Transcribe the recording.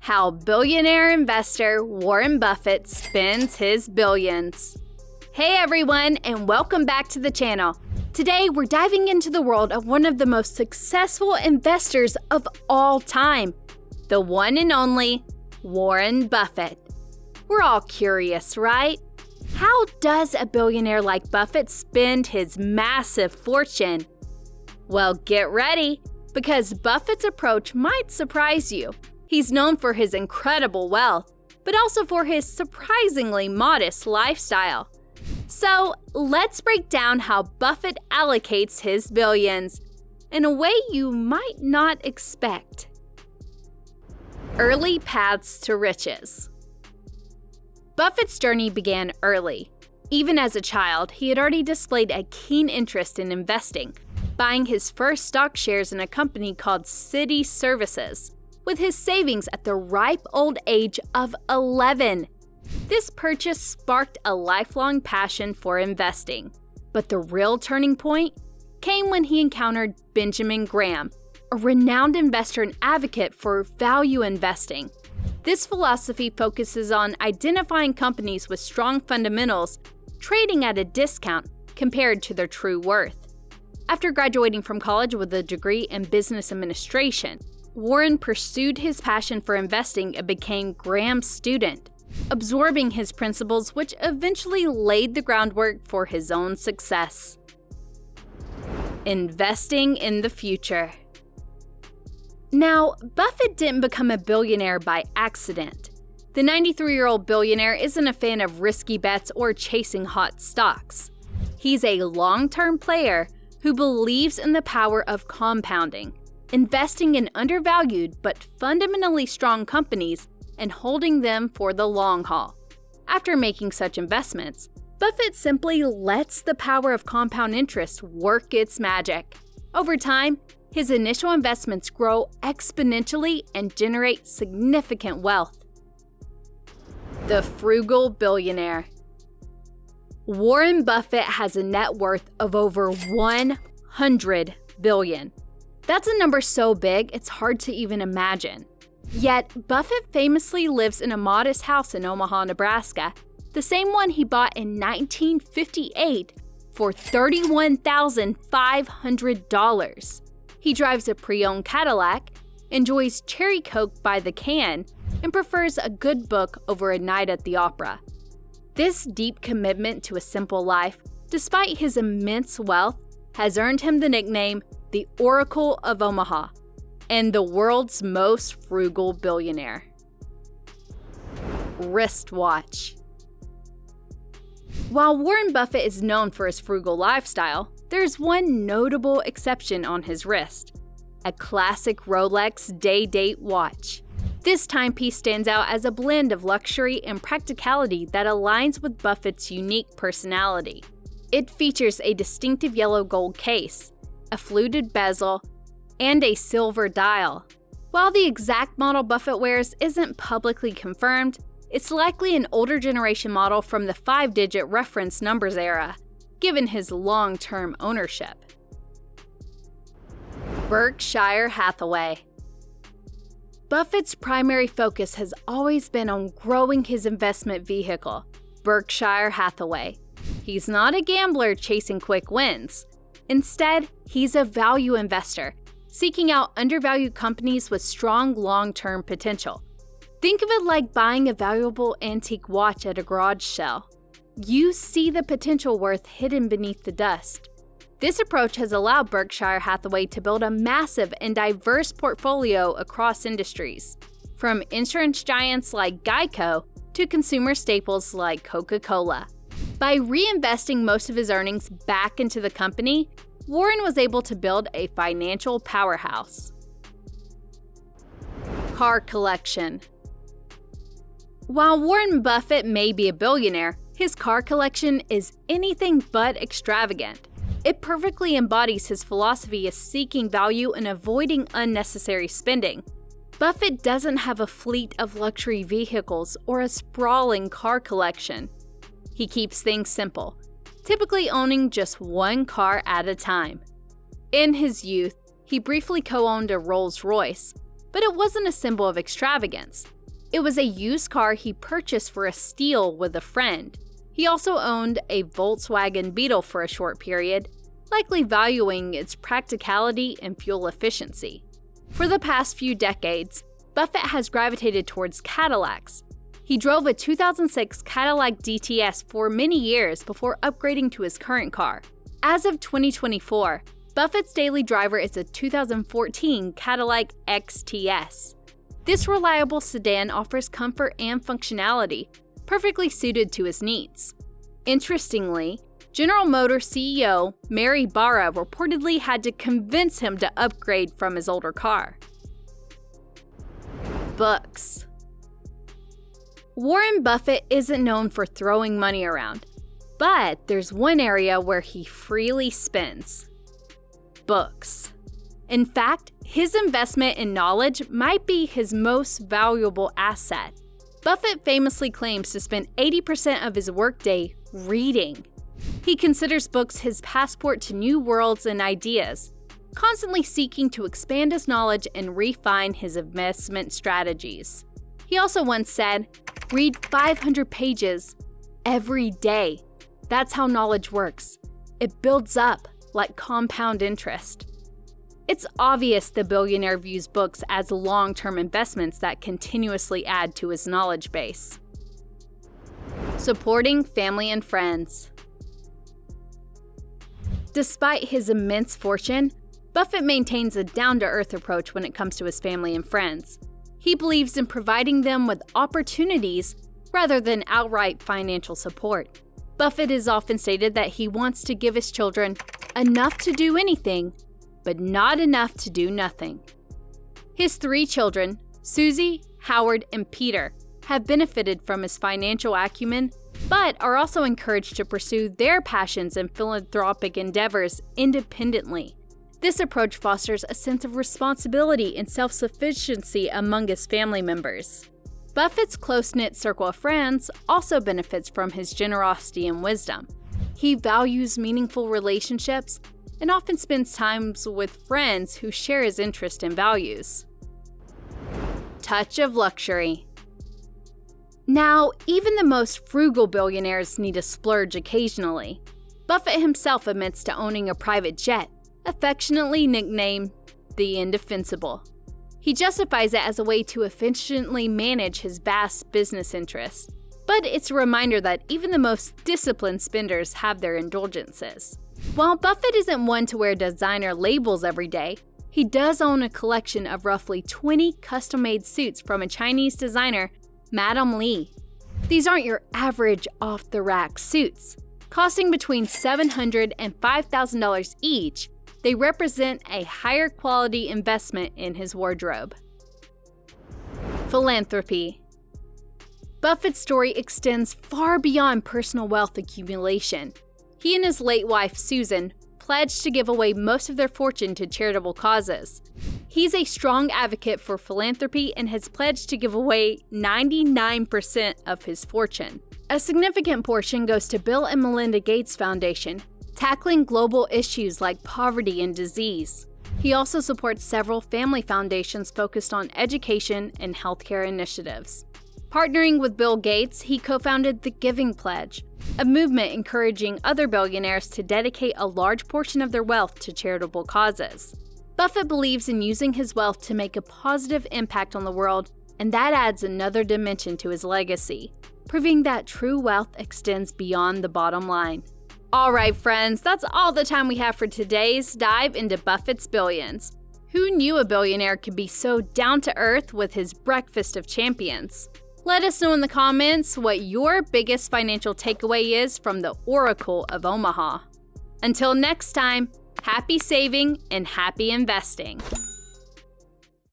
How billionaire investor Warren Buffett spends his billions. Hey everyone, and welcome back to the channel. Today we're diving into the world of one of the most successful investors of all time, the one and only Warren Buffett. We're all curious, right? How does a billionaire like Buffett spend his massive fortune? Well, get ready, because Buffett's approach might surprise you. He's known for his incredible wealth, but also for his surprisingly modest lifestyle. So, let's break down how Buffett allocates his billions in a way you might not expect. Early paths to riches. Buffett's journey began early. Even as a child, he had already displayed a keen interest in investing, buying his first stock shares in a company called City Services, with his savings at the ripe old age of 11. This purchase sparked a lifelong passion for investing. But the real turning point came when he encountered Benjamin Graham, a renowned investor and advocate for value investing. This philosophy focuses on identifying companies with strong fundamentals, trading at a discount compared to their true worth. After graduating from college with a degree in business administration, Warren pursued his passion for investing and became Graham's student, absorbing his principles, which eventually laid the groundwork for his own success. Investing in the future. Now, Buffett didn't become a billionaire by accident. The 93-year-old billionaire isn't a fan of risky bets or chasing hot stocks. He's a long-term player who believes in the power of compounding, investing in undervalued but fundamentally strong companies and holding them for the long haul. After making such investments, Buffett simply lets the power of compound interest work its magic. Over time, his initial investments grow exponentially and generate significant wealth. The frugal billionaire. Warren Buffett has a net worth of over $100 billion. That's a number so big, it's hard to even imagine. Yet, Buffett famously lives in a modest house in Omaha, Nebraska, the same one he bought in 1958 for $31,500. He drives a pre-owned Cadillac, enjoys cherry Coke by the can, and prefers a good book over a night at the opera. This deep commitment to a simple life, despite his immense wealth, has earned him the nickname the Oracle of Omaha and the world's most frugal billionaire. Wristwatch. While Warren Buffett is known for his frugal lifestyle, there's one notable exception on his wrist: a classic Rolex day-date watch. This timepiece stands out as a blend of luxury and practicality that aligns with Buffett's unique personality. It features a distinctive yellow gold case, a fluted bezel, and a silver dial. While the exact model Buffett wears isn't publicly confirmed, it's likely an older generation model from the 5-digit reference numbers era, given his long-term ownership. Berkshire Hathaway. Buffett's primary focus has always been on growing his investment vehicle, Berkshire Hathaway. He's not a gambler chasing quick wins. Instead, he's a value investor, seeking out undervalued companies with strong long-term potential. Think of it like buying a valuable antique watch at a garage sale. You see the potential worth hidden beneath the dust. This approach has allowed Berkshire Hathaway to build a massive and diverse portfolio across industries, from insurance giants like Geico to consumer staples like Coca-Cola. By reinvesting most of his earnings back into the company, Warren was able to build a financial powerhouse. Car collection. While Warren Buffett may be a billionaire, his car collection is anything but extravagant. It perfectly embodies his philosophy of seeking value and avoiding unnecessary spending. Buffett doesn't have a fleet of luxury vehicles or a sprawling car collection. He keeps things simple, typically owning just one car at a time. In his youth, he briefly co-owned a Rolls-Royce, but it wasn't a symbol of extravagance. It was a used car he purchased for a steal with a friend. He also owned a Volkswagen Beetle for a short period, likely valuing its practicality and fuel efficiency. For the past few decades, Buffett has gravitated towards Cadillacs. He drove a 2006 Cadillac DTS for many years before upgrading to his current car. As of 2024, Buffett's daily driver is a 2014 Cadillac XTS. This reliable sedan offers comfort and functionality, perfectly suited to his needs. Interestingly, General Motors CEO Mary Barra reportedly had to convince him to upgrade from his older car. Books. Warren Buffett isn't known for throwing money around, but there's one area where he freely spends: books. In fact, his investment in knowledge might be his most valuable asset. Buffett famously claims to spend 80% of his workday reading. He considers books his passport to new worlds and ideas, constantly seeking to expand his knowledge and refine his investment strategies. He also once said, "Read 500 pages every day. That's how knowledge works. It builds up like compound interest." It's obvious the billionaire views books as long-term investments that continuously add to his knowledge base. Supporting family and friends. Despite his immense fortune, Buffett maintains a down-to-earth approach when it comes to his family and friends. He believes in providing them with opportunities rather than outright financial support. Buffett has often stated that he wants to give his children enough to do anything, but not enough to do nothing. His 3 children, Susie, Howard, and Peter, have benefited from his financial acumen, but are also encouraged to pursue their passions and philanthropic endeavors independently. This approach fosters a sense of responsibility and self-sufficiency among his family members. Buffett's close-knit circle of friends also benefits from his generosity and wisdom. He values meaningful relationships and often spends time with friends who share his interests and values. Touch of luxury. Now, even the most frugal billionaires need a splurge occasionally. Buffett himself admits to owning a private jet, affectionately nicknamed the Indefensible. He justifies it as a way to efficiently manage his vast business interests. But it's a reminder that even the most disciplined spenders have their indulgences. While Buffett isn't one to wear designer labels every day, he does own a collection of roughly 20 custom-made suits from a Chinese designer, Madame Li. These aren't your average off-the-rack suits. Costing between $700 and $5,000 each, they represent a higher quality investment in his wardrobe. Philanthropy. Buffett's story extends far beyond personal wealth accumulation. He and his late wife, Susan, pledged to give away most of their fortune to charitable causes. He's a strong advocate for philanthropy and has pledged to give away 99% of his fortune. A significant portion goes to Bill and Melinda Gates Foundation, tackling global issues like poverty and disease. He also supports several family foundations focused on education and healthcare initiatives. Partnering with Bill Gates, he co-founded the Giving Pledge, a movement encouraging other billionaires to dedicate a large portion of their wealth to charitable causes. Buffett believes in using his wealth to make a positive impact on the world, and that adds another dimension to his legacy, proving that true wealth extends beyond the bottom line. All right, friends, that's all the time we have for today's dive into Buffett's billions. Who knew a billionaire could be so down-to-earth with his breakfast of champions? Let us know in the comments what your biggest financial takeaway is from the Oracle of Omaha. Until next time, happy saving and happy investing.